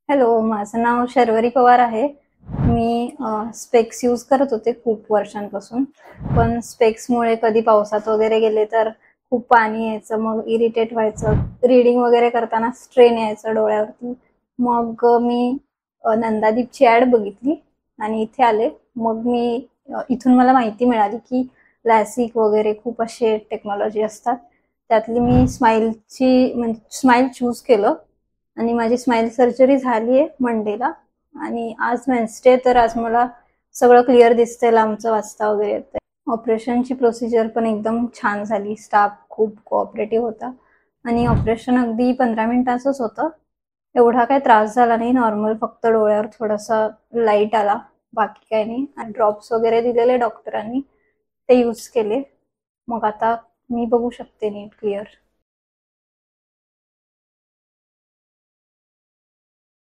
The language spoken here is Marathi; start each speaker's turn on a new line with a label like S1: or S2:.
S1: हॅलो, माझं नाव शर्वरी पवार आहे. मी स्पेक्स यूज करत होते खूप वर्षांपासून. पण स्पेक्समुळे कधी पावसात वगैरे गेले तर खूप पाणी यायचं, मग इरिटेट व्हायचं. रीडिंग वगैरे करताना स्ट्रेन यायचं डोळ्यावरती. मग मी नंदादीपची ॲड बघितली आणि इथे आले. मग मी इथून मला माहिती मिळाली की लॅसिक वगैरे खूप असे टेक्नॉलॉजी असतात. त्यातली मी स्माईल चूज केलं आणि माझी स्माईल सर्जरी झाली आहे मंडेला. आणि आज वेन्सडे, तर आज मला सगळं क्लिअर दिसतंय, लांबचं वाचता वगैरे येतंय. ऑपरेशनची प्रोसिजर पण एकदम छान झाली. स्टाफ खूप कोऑपरेटिव्ह होता आणि ऑपरेशन अगदी 15 मिनिटाचंच होतं. एवढा काही त्रास झाला नाही. नॉर्मल फक्त डोळ्यावर थोडासा लाईट आला, बाकी काही नाही. आणि ड्रॉप्स वगैरे दिलेले डॉक्टरांनी, ते यूज केले. मग आता मी बघू शकते नीट क्लिअर.